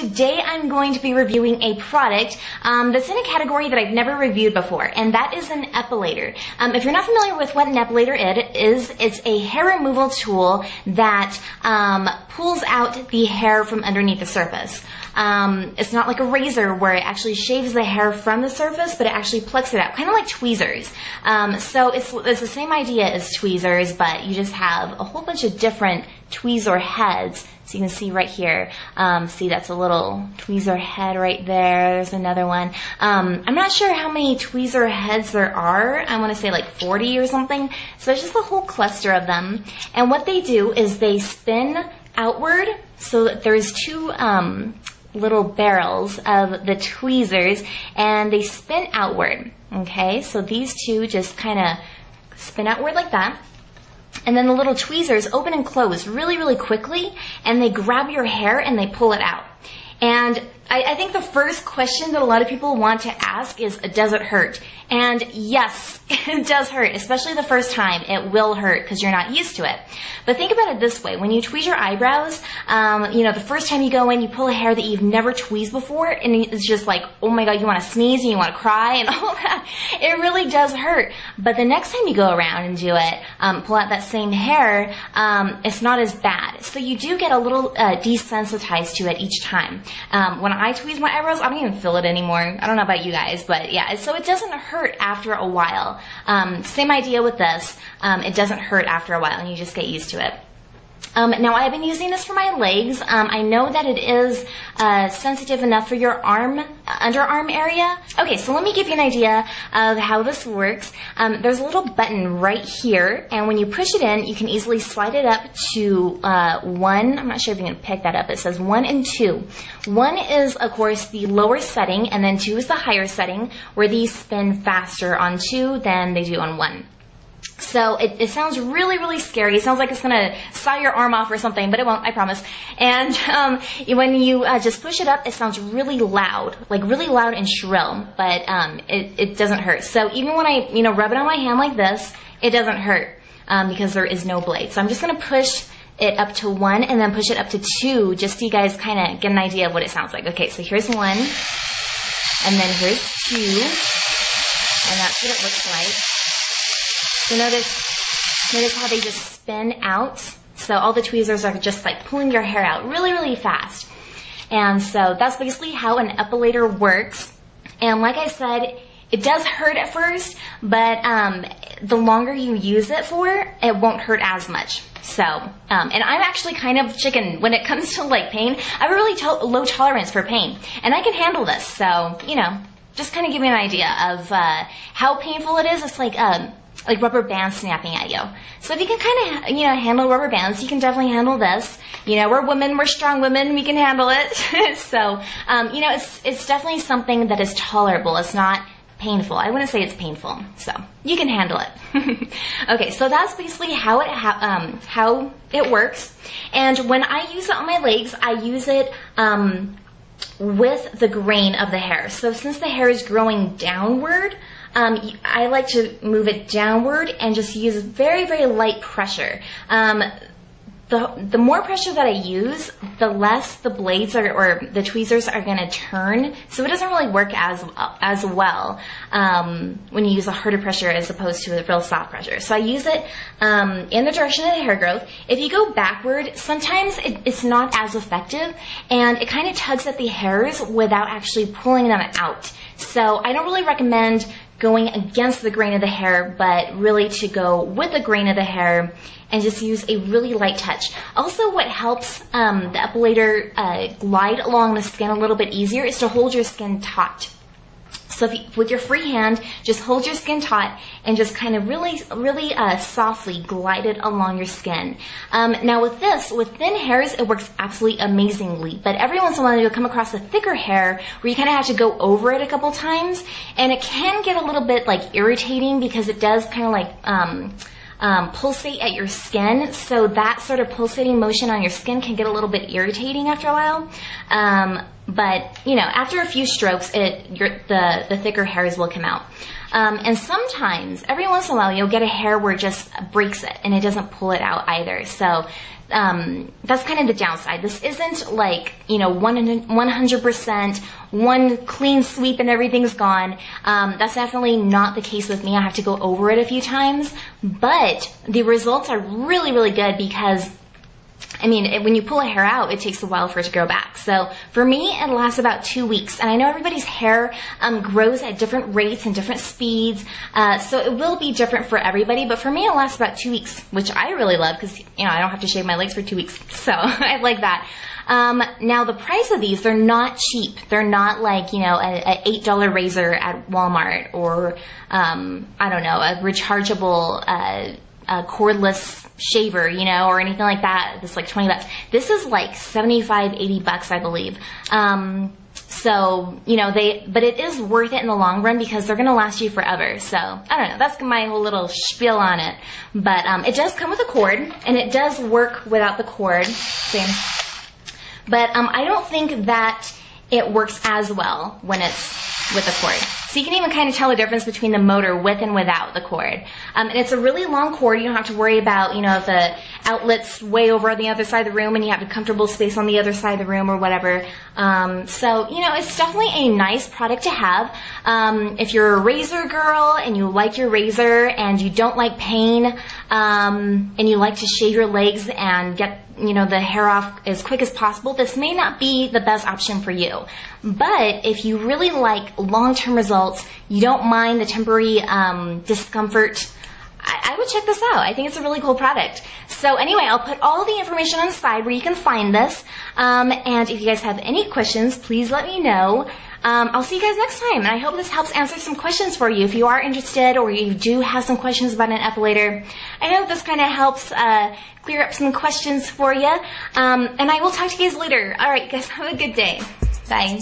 today I'm going to be reviewing a product that's in a category that I've never reviewed before, and that is an epilator. If you're not familiar with what an epilator is, it's a hair removal tool that pulls out the hair from underneath the surface. It's not like a razor where it actually shaves the hair from the surface, but it actually plucks it out, kind of like tweezers. So it's the same idea as tweezers, but you just have a whole bunch of different tweezer heads. So you can see right here, see that's a little tweezer head right there. There's another one. I'm not sure how many tweezer heads there are. I want to say like 40 or something. So there's just a whole cluster of them. And what they do is they spin outward, so that there's two little barrels of the tweezers, and they spin outward. Okay, so these two just kind of spin outward like that. And then the little tweezers open and close really, really quickly, and they grab your hair and they pull it out. And I think the first question that a lot of people want to ask is, does it hurt? And yes, it does hurt, especially the first time. It will hurt because you're not used to it. But think about it this way. When you tweeze your eyebrows, the first time you go in, you pull a hair that you've never tweezed before, and it's just like, oh my God, you want to sneeze and you want to cry and all that. It really does hurt. But the next time you go around and do it, pull out that same hair, it's not as bad. So you do get a little desensitized to it each time. When I tweeze my eyebrows, I don't even feel it anymore. I don't know about you guys, but yeah, so it doesn't hurt after a while. Same idea with this. It doesn't hurt after a while, and you just get used to it. Now, I've been using this for my legs. I know that it is sensitive enough for your underarm area. Okay, so let me give you an idea of how this works. There's a little button right here, and when you push it in, you can easily slide it up to 1. I'm not sure if you can pick that up. It says 1 and 2. 1 is, of course, the lower setting, and then 2 is the higher setting, where these spin faster on 2 than they do on 1. So it sounds really, really scary. It sounds like it's going to saw your arm off or something, but it won't, I promise. And when you just push it up, it sounds really loud, like really loud and shrill, but it doesn't hurt. So even when I rub it on my hand like this, it doesn't hurt because there is no blade. So I'm just going to push it up to 1 and then push it up to 2 just so you guys kind of get an idea of what it sounds like. Okay, so here's 1, and then here's 2, and that's what it looks like. So notice how they just spin out. So all the tweezers are just like pulling your hair out really, really fast. And so that's basically how an epilator works. And like I said, it does hurt at first, but the longer you use it for, it won't hurt as much. So, and I'm actually kind of chicken when it comes to like pain. I have a really low tolerance for pain, and I can handle this. So, just kind of give me an idea of how painful it is. It's like rubber bands snapping at you. So if you can kind of, handle rubber bands, you can definitely handle this. We're women, we're strong women, we can handle it. So, it's definitely something that is tolerable. It's not painful. I wouldn't say it's painful. So you can handle it. Okay, so that's basically how it works. And when I use it on my legs, I use it with the grain of the hair. So since the hair is growing downward, I like to move it downward and just use very, very light pressure. The more pressure that I use, the less the blades or the tweezers are going to turn. So it doesn't really work as well when you use a harder pressure as opposed to a real soft pressure. So I use it in the direction of the hair growth. If you go backward, sometimes it's not as effective, and it kind of tugs at the hairs without actually pulling them out. So I don't really recommend going against the grain of the hair, but really to go with the grain of the hair and just use a really light touch. Also, what helps the epilator glide along the skin a little bit easier is to hold your skin taut. So with your free hand, just hold your skin taut and just kind of really, really softly glide it along your skin. Now with thin hairs, it works absolutely amazingly. But every once in a while, you'll come across a thicker hair where you kind of have to go over it a couple times. And it can get a little bit like irritating because it does kind of like pulsate at your skin. So that sort of pulsating motion on your skin can get a little bit irritating after a while. But after a few strokes, the thicker hairs will come out. And sometimes, every once in a while, you'll get a hair where it just breaks it and it doesn't pull it out either. So that's kind of the downside. This isn't like, 100% one clean sweep and everything's gone. That's definitely not the case with me. I have to go over it a few times, but the results are really, really good because when you pull a hair out, it takes a while for it to grow back. So for me, it lasts about 2 weeks. And I know everybody's hair grows at different rates and different speeds. So it will be different for everybody. But for me, it lasts about 2 weeks, which I really love because, I don't have to shave my legs for 2 weeks. So I like that. Now the price of these, they're not cheap. They're not like, a $8 razor at Walmart or, a rechargeable, cordless shaver, or anything like that. It's like $20. This is like 75, 80 bucks, I believe. So, but it is worth it in the long run because they're going to last you forever. So, I don't know. That's my whole little spiel on it. But, it does come with a cord and it does work without the cord. See? But, I don't think that it works as well when it's with a cord. So you can even kind of tell the difference between the motor with and without the cord. And it's a really long cord. You don't have to worry about, if the outlet's way over on the other side of the room and you have a comfortable space on the other side of the room or whatever. So, it's definitely a nice product to have. If you're a razor girl and you like your razor and you don't like pain, and you like to shave your legs and get the hair off as quick as possible, this may not be the best option for you. But if you really like long-term results, you don't mind the temporary discomfort, I would check this out. I think it's a really cool product. So anyway, I'll put all the information on the side where you can find this. And if you guys have any questions, please let me know. I'll see you guys next time, and I hope this helps answer some questions for you if you are interested or you do have some questions about an epilator. I hope this kind of helps clear up some questions for you, and I will talk to you guys later. All right, guys, have a good day. Bye.